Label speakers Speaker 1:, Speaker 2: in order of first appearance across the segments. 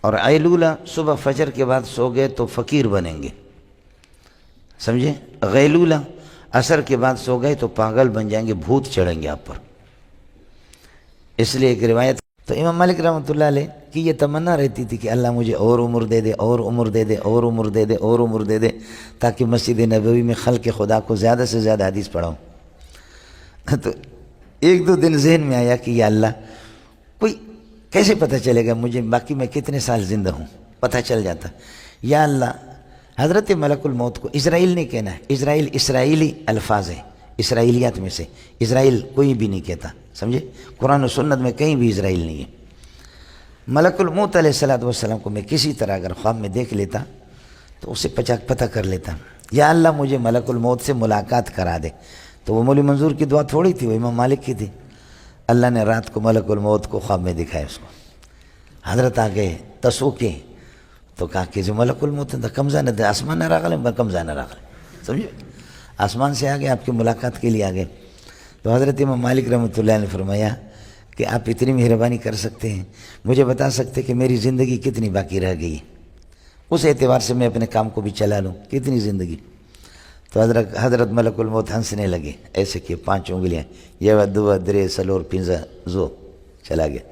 Speaker 1: اور ایلولہ صبح فجر کے بعد سو گئے تو فقیر بنیں گے، سمجھے؟ غیلولہ عصر کے بعد سو گئے تو پاگل بن جائیں گے، بھوت چڑھیں گے آپ پر۔ اس لیے ایک روایت، تو امام مالک رحمۃ اللہ علیہ کی یہ تمنا رہتی تھی کہ اللہ مجھے اور عمر دے دے، اور عمر دے دے، اور عمر دے دے، اور عمر دے دے، تاکہ مسجد نبوی میں خلق خدا کو زیادہ سے زیادہ حدیث پڑھاؤں۔ تو ایک دو دن ذہن میں آیا کہ یا اللہ، کوئی کیسے پتہ چلے گا مجھے باقی میں کتنے سال زندہ ہوں؟ پتہ چل جاتا۔ یا اللہ، حضرت ملک الموت کو اسرائیل نہیں کہنا ہے، اسرائیل اسرائیلی الفاظ ہے، اسرائیلیات میں سے اسرائیل کوئی بھی نہیں کہتا، سمجھے؟ قرآن و سنت میں کہیں بھی اسرائیل نہیں ہے۔ ملک الموت علیہ السلام کو میں کسی طرح اگر خواب میں دیکھ لیتا تو اسے پتہ کر لیتا، یا اللہ مجھے ملک الموت سے ملاقات کرا دے۔ تو وہ مولی منظور کی دعا تھوڑی تھی، وہ امام مالک کی تھی۔ اللہ نے رات کو ملک الموت کو خواب میں دکھایا اس کو۔ حضرت آگئے تسو کے تو کہا کہ جو ملک الموت ہے کمزہ نہ دے، آسمان نہ راغلے کمزہ نہ راغلے، سمجھے؟ آسمان سے آگئے آپ کی ملاقات کے لیے آگئے۔ تو حضرت امام مالک رحمۃ اللہ نے فرمایا کہ آپ اتنی مہربانی کر سکتے ہیں، مجھے بتا سکتے کہ میری زندگی کتنی باقی رہ گئی، اس اعتبار سے میں اپنے کام کو بھی چلا لوں، کتنی زندگی؟ تو حضرت ملک الموت ہنسنے لگے، ایسے کہ 5 انگلیاں، یہ دو درے سلور پنزا زو، چلا گیا۔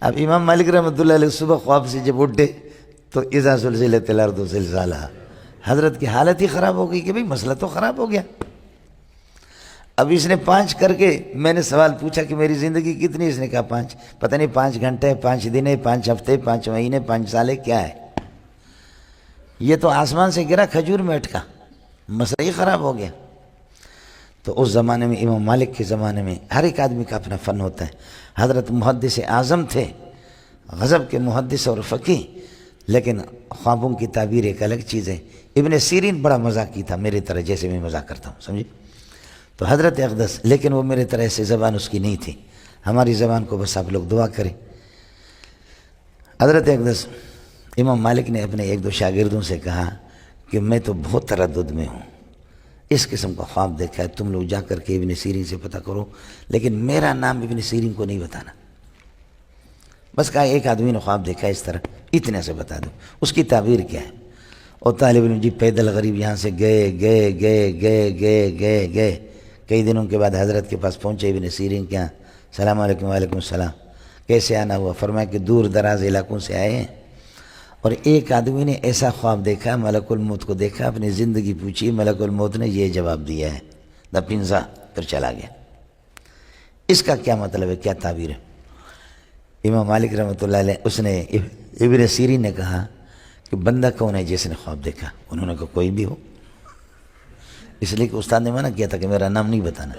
Speaker 1: اب امام مالک رحمۃ اللہ علیہ صبح خواب سے جب اٹھے تو اذا زلزلت الارض زلزالہا، حضرت کی حالت ہی خراب ہو گئی کہ بھئی مسئلہ تو خراب ہو گیا۔ اب اس نے 5 کر کے میں نے سوال پوچھا کہ میری زندگی کتنی؟ اس نے کہا 5، پتہ نہیں 5 گھنٹے، 5 دن، 5 ہفتے، 5 مہینے، 5 سال کیا ہے؟ یہ تو آسمان سے گرا کھجور میں اٹکا، مسئلہ ہی خراب ہو گیا۔ تو اس زمانے میں امام مالک کے زمانے میں ہر ایک آدمی کا اپنا فن ہوتا ہے۔ حضرت محدث اعظم تھے، غضب کے محدث اور فقیہ، لیکن خوابوں کی تعبیر ایک الگ چیز ہے۔ ابن سیرین بڑا مذاقی تھا، میرے طرح جیسے میں مذاق کرتا ہوں، سمجھے؟ تو حضرت اقدس، لیکن وہ میرے طرح سے زبان اس کی نہیں تھی، ہماری زبان کو بس آپ لوگ دعا کریں۔ حضرت اقدس امام مالک نے اپنے 1-2 شاگردوں سے کہا کہ میں تو بہت تردد میں ہوں، اس قسم کا خواب دیکھا ہے، تم لوگ جا کر کے ابن سیرین سے پتہ کرو، لیکن میرا نام ابن سیرین کو نہیں بتانا۔ بس کہا ایک آدمی نے خواب دیکھا ہے اس طرح، اتنے سے بتا دو، اس کی تعبیر کیا ہے؟ اور طالب علم جی پیدل غریب یہاں سے گئے، کئی دنوں کے بعد حضرت کے پاس پہنچے ابن سیرین کے یہاں، السلام علیکم، وعلیکم السلام، کیسے آنا ہوا؟ فرمایا کہ دور دراز علاقوں سے آئے ہیں، اور ایک آدمی نے ایسا خواب دیکھا، ملک الموت کو دیکھا، اپنی زندگی پوچھی، ملک الموت نے یہ جواب دیا ہے، دا پنزا، پھر چلا گیا۔ اس کا کیا مطلب ہے، کیا تعبیر ہے؟ امام مالک رحمۃ اللہ علیہ، اس نے ابن سیرین نے کہا کہ بندہ کون ہے جس نے خواب دیکھا؟ انہوں نے کہا کوئی بھی ہو، اس لیے کہ استاد نے منع کیا تھا کہ میرا نام نہیں بتانا۔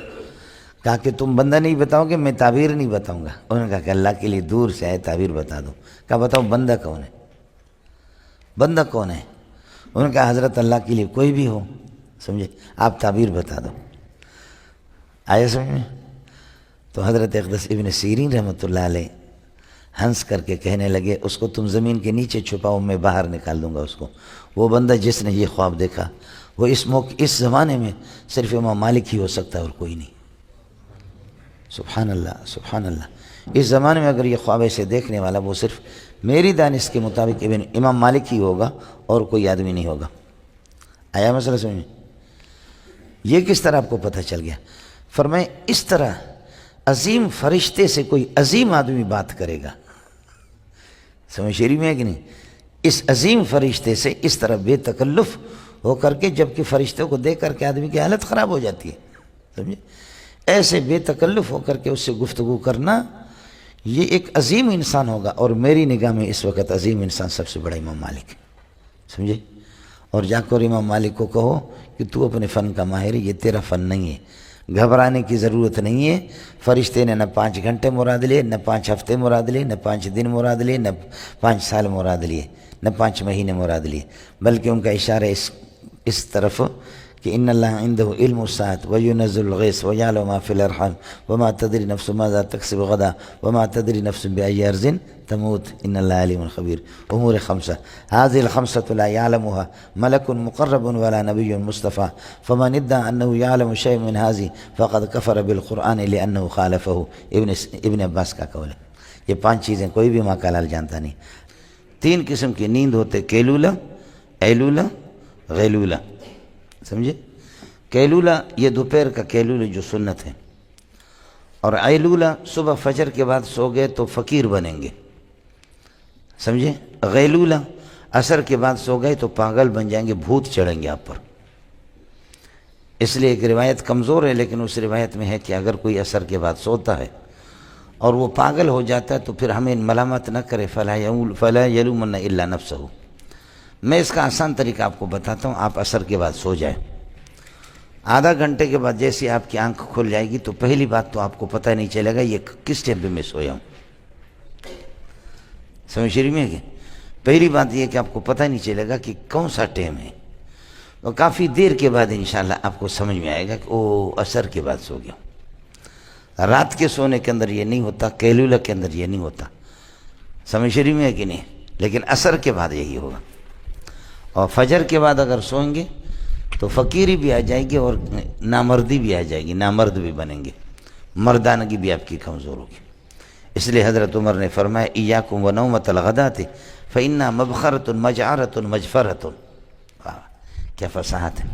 Speaker 1: کہا کہ تم بندہ نہیں بتاؤ گے، میں تعبیر نہیں بتاؤں گا۔ انہوں نے کہا کہ اللہ کے لیے دور سے آئے، تعبیر بتا دو۔ کہا بتاؤ بندہ کون ہے، بندہ کون ہے؟ انہوں نے کہا حضرت اللہ کے لیے کوئی بھی ہو، سمجھے، آپ تعبیر بتا دو۔ آیا سمجھ میں؟ تو حضرت اقدس ابن سیرین رحمۃ اللہ علیہ ہنس کر کے کہنے لگے، اس کو تم زمین کے نیچے چھپاؤ، میں باہر نکال دوں گا اس کو۔ وہ بندہ جس نے یہ خواب دیکھا، وہ اس زمانے میں صرف امام مالک ہی ہو سکتا ہے اور کوئی نہیں۔ سبحان اللہ، سبحان اللہ۔ اس زمانے میں اگر یہ خواب ایسے دیکھنے والا، وہ صرف میری دانش کے مطابق امام مالک ہی ہوگا اور کوئی آدمی نہیں ہوگا۔ آیا مسئلہ سمجھ میں؟ یہ کس طرح آپ کو پتہ چل گیا؟ فرمائے اس طرح عظیم فرشتے سے کوئی عظیم آدمی بات کرے گا، سمجھ شریف میں ہے کہ نہیں؟ اس عظیم فرشتے سے اس طرح بے تکلف ہو کر کے، جبکہ فرشتوں کو دیکھ کر کے آدمی کی حالت خراب ہو جاتی ہے، سمجھے؟ ایسے بے تکلف ہو کر کے اس سے گفتگو کرنا، یہ ایک عظیم انسان ہوگا۔ اور میری نگاہ میں اس وقت عظیم انسان سب سے بڑا امام مالک ہے، سمجھے؟ اور جا کر امام مالک کو کہو کہ تو اپنے فن کا ماہر ہے، یہ تیرا فن نہیں ہے، گھبرانے کی ضرورت نہیں ہے۔ فرشتے نے نہ 5 گھنٹے مراد لیے، نہ 5 ہفتے مراد لیے، نہ 5 دن مراد لیے، نہ 5 سال مراد لیے، نہ 5 مہینے مراد لیے، بلکہ ان کا اشارہ اس طرف کہ ان اللہ عنده علم الساعة وينزل الغيث ويعلم ما في الارحام وما تدري نفس ماذا تكسب غدا وما تدري نفس بأي أرض تموت ان اللہ علیم خبیر۔ امور 5 هذه ال5 لا يعلمها ملك مقرب ولا نبي مصطفى فمن ادعى انه يعلم شيء من هذه فقد كفر بالقرآن لانه خالفه۔ ابن عباس کا قول ہے، یہ 5 چیزیں کوئی بھی ماں کا لال جانتا نہیں۔ 3 قسم کی نیند ہوتے، کیلولہ، ایلولہ، غیلولہ، سمجھے؟ کیلولہ یہ دوپہر کا کیلولہ جو سنت ہے، اور ایلولہ صبح فجر کے بعد سو گئے تو فقیر بنیں گے، سمجھے؟ غیلولہ عصر کے بعد سو گئے تو پاگل بن جائیں گے، بھوت چڑھیں گے آپ پر۔ اس لیے ایک روایت کمزور ہے، لیکن اس روایت میں ہے کہ اگر کوئی عصر کے بعد سوتا ہے اور وہ پاگل ہو جاتا ہے تو پھر ہمیں ملامت نہ کرے، فلا یلومن الا نفسہ۔ میں اس کا آسان طریقہ آپ کو بتاتا ہوں، آپ عصر کے بعد سو جائیں، آدھا گھنٹے کے بعد جیسے آپ کی آنکھ کھل جائے گی تو پہلی بات تو آپ کو پتہ نہیں چلے گا یہ کس ٹائم پہ میں سویا ہوں، سمجھ شریف میں ہے کہ پہلی بات یہ کہ آپ کو پتہ نہیں چلے گا کہ کون سا ٹائم ہے، اور کافی دیر کے بعد انشاءاللہ آپ کو سمجھ میں آئے گا کہ او عصر کے بعد سو گیا ہوں۔ رات کے سونے کے اندر یہ نہیں ہوتا، کیلولہ کے اندر یہ نہیں ہوتا، سمجھ شریف میں ہے کہ نہیں، لیکن عصر کے بعد یہی ہوگا۔ اور فجر کے بعد اگر سوئیں گے تو فقیری بھی آ جائے گی اور نامردی بھی آ جائے گی، نامرد بھی بنیں گے، مردانگی بھی آپ کی کمزور ہوگی۔ اس لیے حضرت عمر نے فرمایا ایاکم ونومۃ الغداۃ فإنها مبخرۃ مجعرۃ مجفرۃ۔ کیا فصاحت ہے!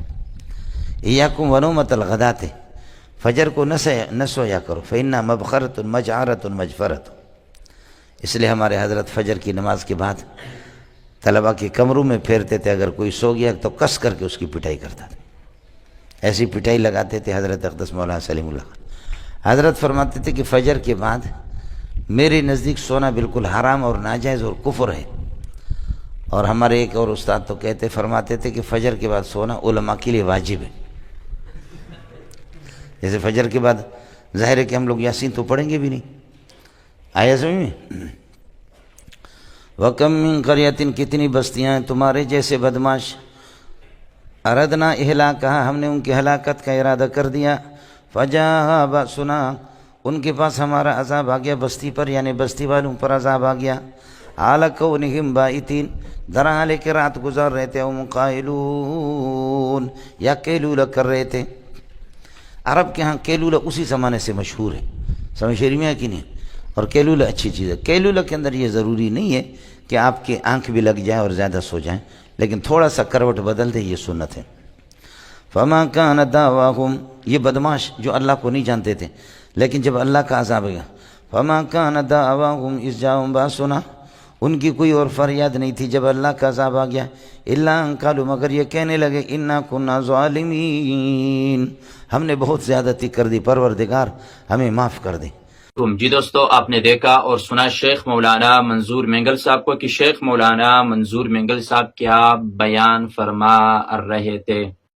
Speaker 1: ایاکم ونومۃ الغداۃ، فجر کو نہ سویا کرو، فإنها مبخرۃ مجعرۃ مجفرۃ۔ اس لیے ہمارے حضرت فجر کی نماز کے بعد طلبہ کے کمروں میں پھیرتے تھے، اگر کوئی سو گیا تو کس کر کے اس کی پٹائی کرتا تھا، ایسی پٹائی لگاتے تھے حضرت اقدس مولانا سلیم اللہ خان۔ حضرت فرماتے تھے کہ فجر کے بعد میرے نزدیک سونا بالکل حرام اور ناجائز اور کفر ہے۔ اور ہمارے ایک اور استاد تو فرماتے تھے کہ فجر کے بعد سونا علماء کے لیے واجب ہے۔ جیسے فجر کے بعد ظاہر ہے کہ ہم لوگ یاسین تو پڑھیں گے بھی نہیں، آیا سمجھ میں؟ وَكَمْ مِنْ قَرْيَةٍ کتنی بستیاں ہیں تمہارے جیسے بدماش، اردنا اہلاکہا ہم نے ان کی ہلاکت کا ارادہ کر دیا، فجاء بأسنا ان کے پاس ہمارا عذاب آ گیا، بستی پر یعنی بستی والوں پر عذاب آ گیا، حال کونہم بائتین درحال کے رات گزار رہے تھے، ہم قائلون یا کیلولہ کر رہے تھے۔ عرب کے ہاں کیلولہ اسی زمانے سے مشہور ہے، سمجھ شریف میں ہے کہ نہیں؟ اور کیلولہ اچھی چیز ہے۔ کیلولہ کے اندر یہ ضروری نہیں ہے کہ آپ کی آنکھ بھی لگ جائے اور زیادہ سو جائیں، لیکن تھوڑا سا کروٹ بدل دے، یہ سنت ہے۔ فما کان دعواہم، یہ بدماش جو اللہ کو نہیں جانتے تھے، لیکن جب اللہ کا عذاب گیا، فما کان دعواہم اذ جاءہم باسنا، ان کی کوئی اور فریاد نہیں تھی جب اللہ کا عذاب آ گیا، الا ان قالوا مگر یہ کہنے لگے انا کنا ظالمین، ہم نے بہت زیادتی کر دی، پروردگار ہمیں معاف کر دے۔
Speaker 2: جی دوستو، آپ نے دیکھا اور سنا شیخ مولانا منظور مینگل صاحب کو کہ شیخ مولانا منظور مینگل صاحب کیا بیان فرما رہے تھے۔